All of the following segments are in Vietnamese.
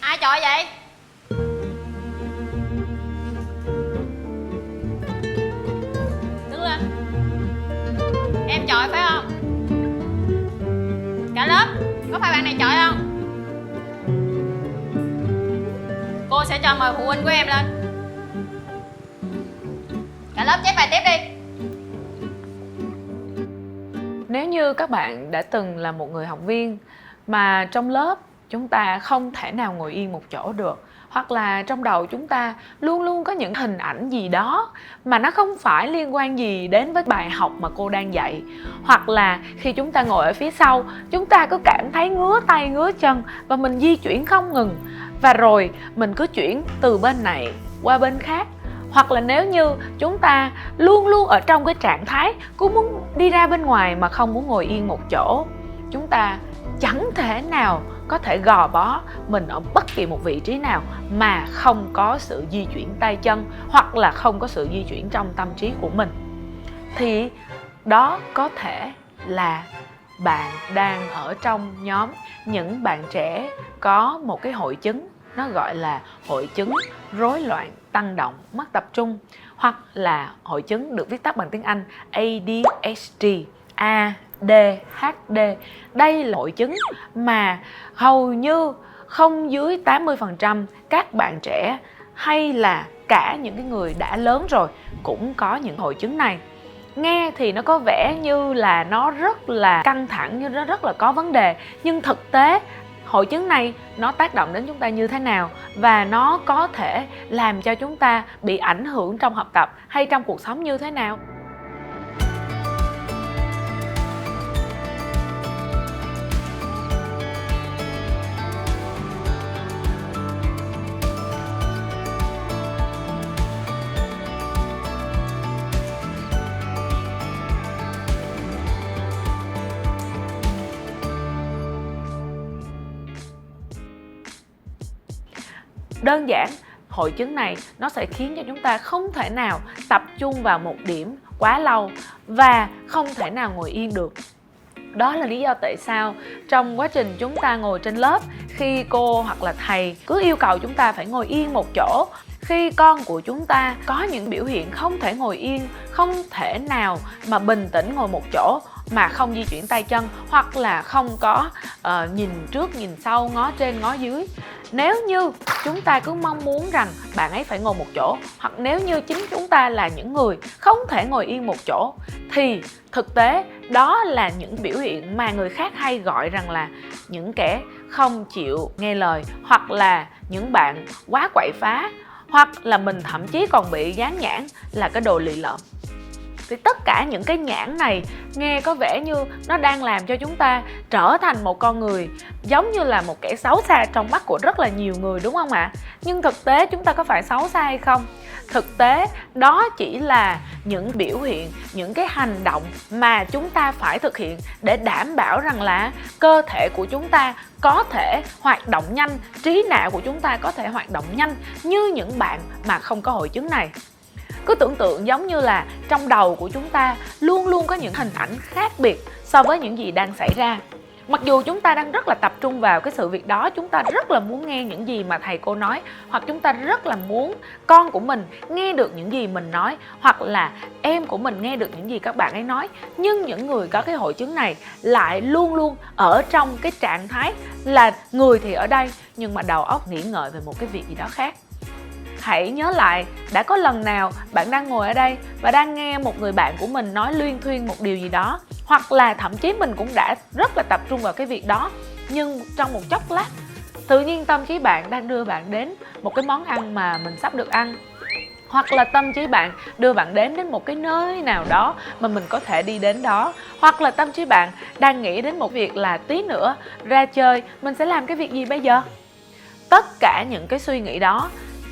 Ai chọi vậy? Đứng lên. Em chọi phải không? Cả lớp có phải bạn này chọi không? Cô sẽ cho mời phụ huynh của em lên. Cả lớp chép bài tiếp đi. Nếu như các bạn đã từng là một người học viên mà trong lớp chúng ta không thể nào ngồi yên một chỗ được, hoặc là trong đầu chúng ta luôn luôn có những hình ảnh gì đó mà nó không phải liên quan gì đến với bài học mà cô đang dạy, hoặc là khi chúng ta ngồi ở phía sau chúng ta cứ cảm thấy ngứa tay ngứa chân và mình di chuyển không ngừng, và rồi mình cứ chuyển từ bên này qua bên khác, hoặc là nếu như chúng ta luôn luôn ở trong cái trạng thái cứ muốn đi ra bên ngoài mà không muốn ngồi yên một chỗ, chúng ta chẳng thể nào có thể gò bó mình ở bất kỳ một vị trí nào mà không có sự di chuyển tay chân, hoặc là không có sự di chuyển trong tâm trí của mình. Thì đó có thể là bạn đang ở trong nhóm những bạn trẻ có một cái hội chứng, nó gọi là hội chứng rối loạn tăng động mất tập trung, hoặc là hội chứng được viết tắt bằng tiếng Anh ADHD. ADHD. Đây là hội chứng mà hầu như không dưới 80% các bạn trẻ hay là cả những cái người đã lớn rồi cũng có những hội chứng này. Nghe thì nó có vẻ như là nó rất là căng thẳng, như nó rất là có vấn đề, nhưng thực tế hội chứng này nó tác động đến chúng ta như thế nào và nó có thể làm cho chúng ta bị ảnh hưởng trong học tập hay trong cuộc sống như thế nào. Đơn giản, hội chứng này nó sẽ khiến cho chúng ta không thể nào tập trung vào một điểm quá lâu và không thể nào ngồi yên được. Đó là lý do tại sao trong quá trình chúng ta ngồi trên lớp, khi cô hoặc là thầy cứ yêu cầu chúng ta phải ngồi yên một chỗ, khi con của chúng ta có những biểu hiện không thể ngồi yên, không thể nào mà bình tĩnh ngồi một chỗ mà không di chuyển tay chân, hoặc là không có nhìn trước nhìn sau, ngó trên ngó dưới. Nếu như chúng ta cứ mong muốn rằng bạn ấy phải ngồi một chỗ, hoặc nếu như chính chúng ta là những người không thể ngồi yên một chỗ, thì thực tế đó là những biểu hiện mà người khác hay gọi rằng là những kẻ không chịu nghe lời, hoặc là những bạn quá quậy phá, hoặc là mình thậm chí còn bị dán nhãn là cái đồ lì lợm. Thì tất cả những cái nhãn này nghe có vẻ như nó đang làm cho chúng ta trở thành một con người giống như là một kẻ xấu xa trong mắt của rất là nhiều người, đúng không ạ? Nhưng thực tế chúng ta có phải xấu xa hay không? Thực tế đó chỉ là những biểu hiện, những cái hành động mà chúng ta phải thực hiện để đảm bảo rằng là cơ thể của chúng ta có thể hoạt động nhanh, trí não của chúng ta có thể hoạt động nhanh như những bạn mà không có hội chứng này. Cứ tưởng tượng giống như là trong đầu của chúng ta luôn luôn có những hình ảnh khác biệt so với những gì đang xảy ra. Mặc dù chúng ta đang rất là tập trung vào cái sự việc đó, chúng ta rất là muốn nghe những gì mà thầy cô nói, hoặc chúng ta rất là muốn con của mình nghe được những gì mình nói, hoặc là em của mình nghe được những gì các bạn ấy nói. Nhưng những người có cái hội chứng này lại luôn luôn ở trong cái trạng thái là người thì ở đây nhưng mà đầu óc nghĩ ngợi về một cái việc gì đó khác. Hãy nhớ lại, đã có lần nào bạn đang ngồi ở đây và đang nghe một người bạn của mình nói luyên thuyên một điều gì đó, hoặc là thậm chí mình cũng đã rất là tập trung vào cái việc đó, nhưng trong một chốc lát Tự nhiên tâm trí bạn đang đưa bạn đến một cái món ăn mà mình sắp được ăn, hoặc là tâm trí bạn đưa bạn đến một cái nơi nào đó mà mình có thể đi đến đó, hoặc là tâm trí bạn đang nghĩ đến một việc là tí nữa ra chơi mình sẽ làm cái việc gì bây giờ. Tất cả những cái suy nghĩ đó,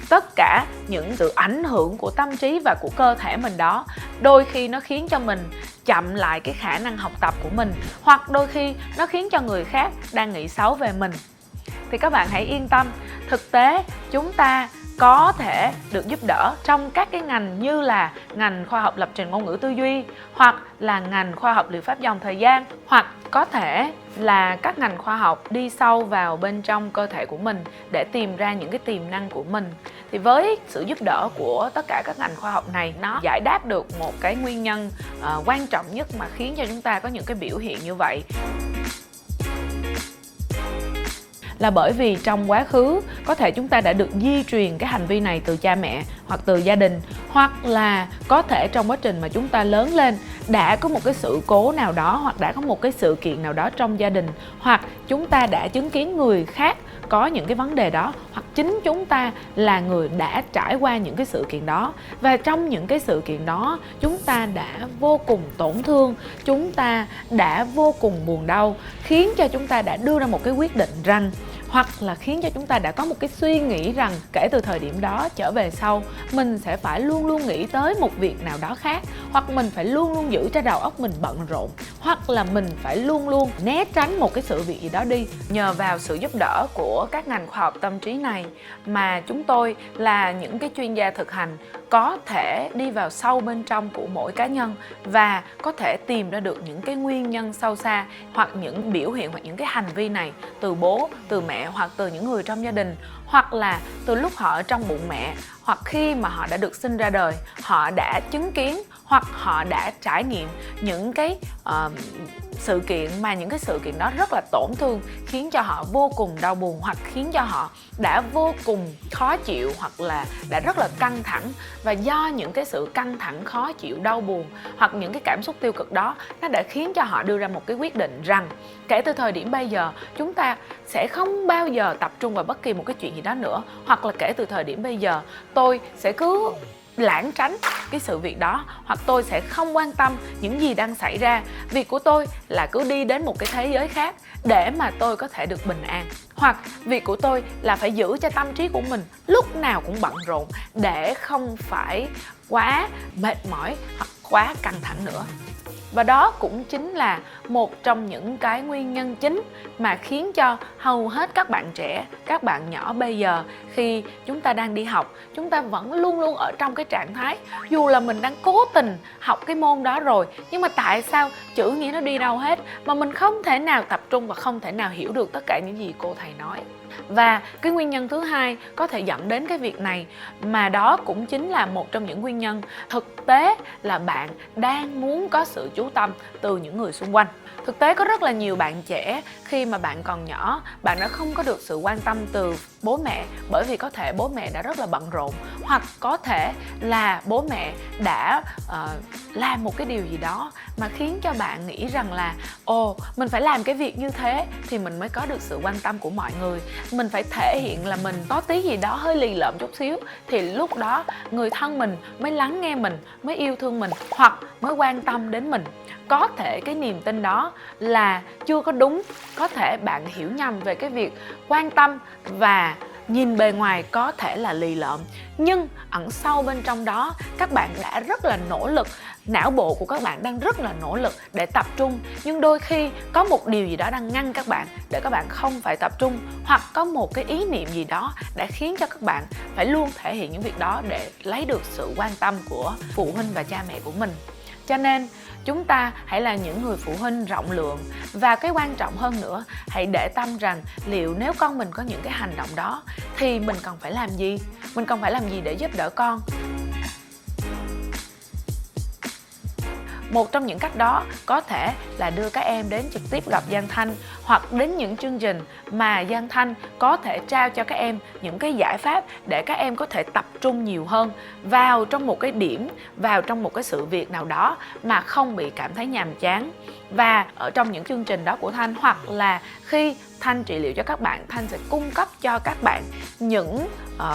tất cả những sự ảnh hưởng của tâm trí và của cơ thể mình đó, đôi khi nó khiến cho mình chậm lại cái khả năng học tập của mình, hoặc đôi khi nó khiến cho người khác đang nghĩ xấu về mình. Thì các bạn hãy yên tâm, thực tế chúng ta có thể được giúp đỡ trong các cái ngành như là ngành khoa học lập trình ngôn ngữ tư duy, hoặc là ngành khoa học liệu pháp dòng thời gian, hoặc có thể là các ngành khoa học đi sâu vào bên trong cơ thể của mình để tìm ra những cái tiềm năng của mình. Thì với sự giúp đỡ của tất cả các ngành khoa học này, nó giải đáp được một cái nguyên nhân quan trọng nhất mà khiến cho chúng ta có những cái biểu hiện như vậy. Là bởi vì trong quá khứ có thể chúng ta đã được di truyền cái hành vi này từ cha mẹ hoặc từ gia đình, hoặc là có thể trong quá trình mà chúng ta lớn lên đã có một cái sự cố nào đó, hoặc đã có một cái sự kiện nào đó trong gia đình, hoặc chúng ta đã chứng kiến người khác có những cái vấn đề đó, hoặc chính chúng ta là người đã trải qua những cái sự kiện đó, và trong những cái sự kiện đó chúng ta đã vô cùng tổn thương, chúng ta đã vô cùng buồn đau, khiến cho chúng ta đã đưa ra một cái quyết định rằng, hoặc là khiến cho chúng ta đã có một cái suy nghĩ rằng kể từ thời điểm đó trở về sau mình sẽ phải luôn luôn nghĩ tới một việc nào đó khác, hoặc mình phải luôn luôn giữ cho đầu óc mình bận rộn, hoặc là mình phải luôn luôn né tránh một cái sự việc gì đó đi. Nhờ vào sự giúp đỡ của các ngành khoa học tâm trí này mà chúng tôi là những cái chuyên gia thực hành có thể đi vào sâu bên trong của mỗi cá nhân và có thể tìm ra được những cái nguyên nhân sâu xa, hoặc những biểu hiện hoặc những cái hành vi này từ bố, từ mẹ, hoặc từ những người trong gia đình, hoặc là từ lúc họ ở trong bụng mẹ, hoặc khi mà họ đã được sinh ra đời, họ đã chứng kiến hoặc họ đã trải nghiệm những cái sự kiện mà những cái sự kiện đó rất là tổn thương, khiến cho họ vô cùng đau buồn, hoặc khiến cho họ đã vô cùng khó chịu, hoặc là đã rất là căng thẳng. Và do những cái sự căng thẳng, khó chịu, đau buồn hoặc những cái cảm xúc tiêu cực đó, nó đã khiến cho họ đưa ra một cái quyết định rằng kể từ thời điểm bây giờ chúng ta sẽ không bao giờ tập trung vào bất kỳ một cái chuyện gì đó nữa, hoặc là kể từ thời điểm bây giờ tôi sẽ cứ lảng tránh cái sự việc đó, hoặc tôi sẽ không quan tâm những gì đang xảy ra. Việc của tôi là cứ đi đến một cái thế giới khác để mà tôi có thể được bình an, hoặc việc của tôi là phải giữ cho tâm trí của mình lúc nào cũng bận rộn để không phải quá mệt mỏi hoặc quá căng thẳng nữa. Và đó cũng chính là một trong những cái nguyên nhân chính mà khiến cho hầu hết các bạn trẻ, các bạn nhỏ bây giờ khi chúng ta đang đi học, chúng ta vẫn luôn luôn ở trong cái trạng thái dù là mình đang cố tình học cái môn đó rồi, nhưng mà tại sao chữ nghĩa nó đi đâu hết mà mình không thể nào tập trung và không thể nào hiểu được tất cả những gì cô thầy nói. Và cái nguyên nhân thứ hai có thể dẫn đến cái việc này, mà đó cũng chính là một trong những nguyên nhân thực tế là bạn đang muốn có sự chú tâm từ những người xung quanh. Thực tế có rất là nhiều bạn trẻ khi mà bạn còn nhỏ, bạn đã không có được sự quan tâm từ bố mẹ, bởi vì có thể bố mẹ đã rất là bận rộn, hoặc có thể là bố mẹ đã làm một cái điều gì đó mà khiến cho bạn nghĩ rằng là mình phải làm cái việc như thế thì mình mới có được sự quan tâm của mọi người, mình phải thể hiện là mình có tí gì đó hơi lì lợm chút xíu thì lúc đó người thân mình mới lắng nghe mình, mới yêu thương mình, hoặc mới quan tâm đến mình. Có thể cái niềm tin đó là chưa có đúng, có thể bạn hiểu nhầm về cái việc quan tâm và nhìn bề ngoài có thể là lì lợm, nhưng ẩn sâu bên trong đó các bạn đã rất là nỗ lực, não bộ của các bạn đang rất là nỗ lực để tập trung, nhưng đôi khi có một điều gì đó đang ngăn các bạn để các bạn không phải tập trung, hoặc có một cái ý niệm gì đó đã khiến cho các bạn phải luôn thể hiện những việc đó để lấy được sự quan tâm của phụ huynh và cha mẹ của mình. Cho nên chúng ta hãy là những người phụ huynh rộng lượng, và cái quan trọng hơn nữa, hãy để tâm rằng liệu nếu con mình có những cái hành động đó thì mình cần phải làm gì? Mình cần phải làm gì để giúp đỡ con? Một trong những cách đó có thể là đưa các em đến trực tiếp gặp Giang Thanh, hoặc đến những chương trình mà Giang Thanh có thể trao cho các em những cái giải pháp để các em có thể tập trung nhiều hơn vào trong một cái điểm, vào trong một cái sự việc nào đó mà không bị cảm thấy nhàm chán. Và ở trong những chương trình đó của Thanh, hoặc là khi Thanh trị liệu cho các bạn, Thanh sẽ cung cấp cho các bạn những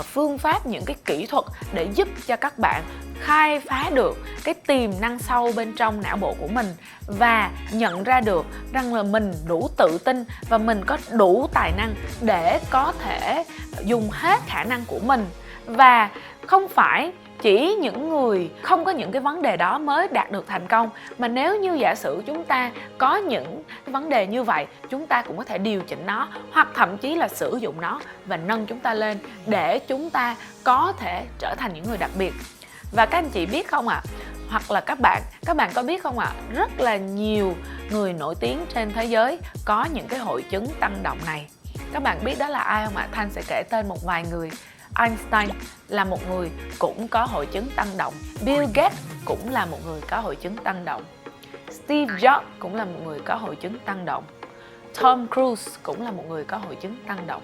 phương pháp, những cái kỹ thuật để giúp cho các bạn khai phá được cái tiềm năng sâu bên trong não bộ của mình và nhận ra được rằng là mình đủ tự tin và mình có đủ tài năng để có thể dùng hết khả năng của mình. Và không phải chỉ những người không có những cái vấn đề đó mới đạt được thành công, mà nếu như giả sử chúng ta có những vấn đề như vậy, chúng ta cũng có thể điều chỉnh nó, hoặc thậm chí là sử dụng nó và nâng chúng ta lên để chúng ta có thể trở thành những người đặc biệt. Và các anh chị biết không ạ? Hoặc là các bạn có biết không ạ? Rất là nhiều người nổi tiếng trên thế giới có những cái hội chứng tăng động này. Các bạn biết đó là ai không ạ? Thanh sẽ kể tên một vài người. Einstein là một người cũng có hội chứng tăng động. Bill Gates cũng là một người có hội chứng tăng động. Steve Jobs cũng là một người có hội chứng tăng động. Tom Cruise cũng là một người có hội chứng tăng động.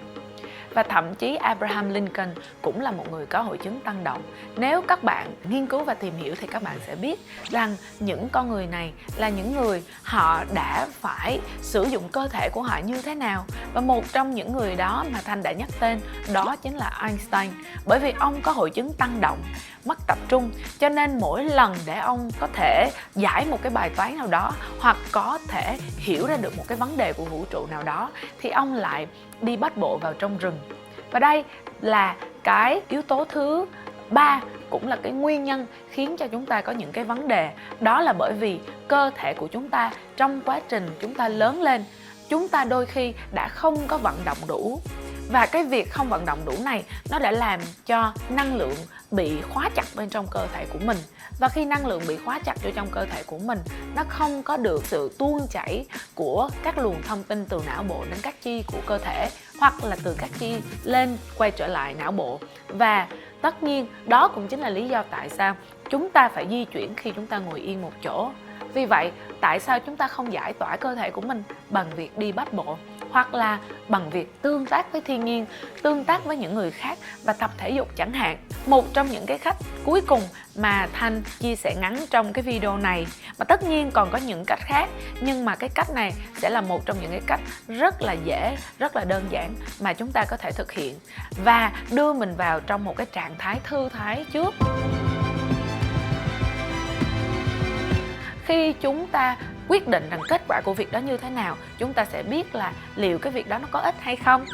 Và thậm chí Abraham Lincoln cũng là một người có hội chứng tăng động. Nếu các bạn nghiên cứu và tìm hiểu thì các bạn sẽ biết rằng những con người này là những người họ đã phải sử dụng cơ thể của họ như thế nào. Và một trong những người đó mà Thanh đã nhắc tên đó chính là Einstein. Bởi vì ông có hội chứng tăng động, mất tập trung, cho nên mỗi lần để ông có thể giải một cái bài toán nào đó hoặc có thể hiểu ra được một cái vấn đề của vũ trụ nào đó thì ông lại đi bắt bộ vào trong rừng. Và đây là cái yếu tố thứ 3, cũng là cái nguyên nhân khiến cho chúng ta có những cái vấn đề. Đó là bởi vì cơ thể của chúng ta trong quá trình chúng ta lớn lên, chúng ta đôi khi đã không có vận động đủ. Và cái việc không vận động đủ này nó đã làm cho năng lượng bị khóa chặt bên trong cơ thể của mình. Và khi năng lượng bị khóa chặt vô trong cơ thể của mình, nó không có được sự tuôn chảy của các luồng thông tin từ não bộ đến các chi của cơ thể, hoặc là từ các chi lên quay trở lại não bộ. Và tất nhiên đó cũng chính là lý do tại sao chúng ta phải di chuyển khi chúng ta ngồi yên một chỗ. Vì vậy, tại sao chúng ta không giải tỏa cơ thể của mình bằng việc đi bách bộ, hoặc là bằng việc tương tác với thiên nhiên, tương tác với những người khác và tập thể dục chẳng hạn. Một trong những cái cách cuối cùng mà Thanh chia sẻ ngắn trong cái video này, mà tất nhiên còn có những cách khác, nhưng mà cái cách này sẽ là một trong những cái cách rất là dễ, rất là đơn giản mà chúng ta có thể thực hiện và đưa mình vào trong một cái trạng thái thư thái trước. Khi chúng ta quyết định rằng kết quả của việc đó như thế nào, chúng ta sẽ biết là liệu cái việc đó nó có ích hay không.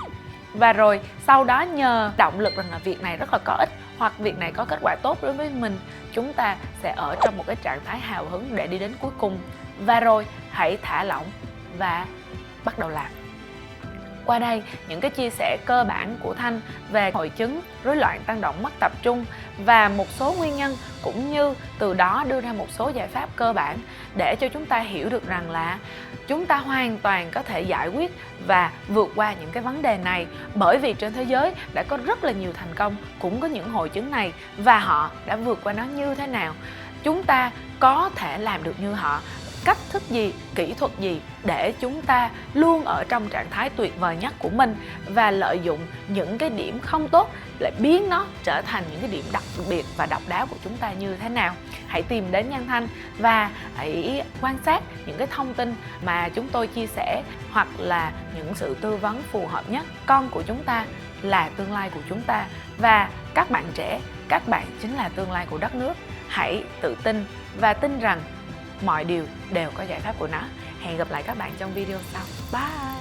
Và rồi sau đó nhờ động lực rằng là việc này rất là có ích hoặc việc này có kết quả tốt đối với mình, chúng ta sẽ ở trong một cái trạng thái hào hứng để đi đến cuối cùng. Và rồi hãy thả lỏng và bắt đầu làm. Qua đây, những cái chia sẻ cơ bản của Thanh về hội chứng rối loạn tăng động mất tập trung và một số nguyên nhân, cũng như từ đó đưa ra một số giải pháp cơ bản để cho chúng ta hiểu được rằng là chúng ta hoàn toàn có thể giải quyết và vượt qua những cái vấn đề này. Bởi vì trên thế giới đã có rất là nhiều thành công cũng có những hội chứng này và họ đã vượt qua nó như thế nào. Chúng ta có thể làm được như họ. Cách thức gì, kỹ thuật gì để chúng ta luôn ở trong trạng thái tuyệt vời nhất của mình và lợi dụng những cái điểm không tốt lại biến nó trở thành những cái điểm đặc biệt và độc đáo của chúng ta như thế nào. Hãy tìm đến Nhan Thanh và hãy quan sát những cái thông tin mà chúng tôi chia sẻ hoặc là những sự tư vấn phù hợp nhất. Con của chúng ta là tương lai của chúng ta và các bạn trẻ, các bạn chính là tương lai của đất nước. Hãy tự tin và tin rằng mọi điều đều có giải pháp của nó. Hẹn gặp lại các bạn trong video sau. Bye!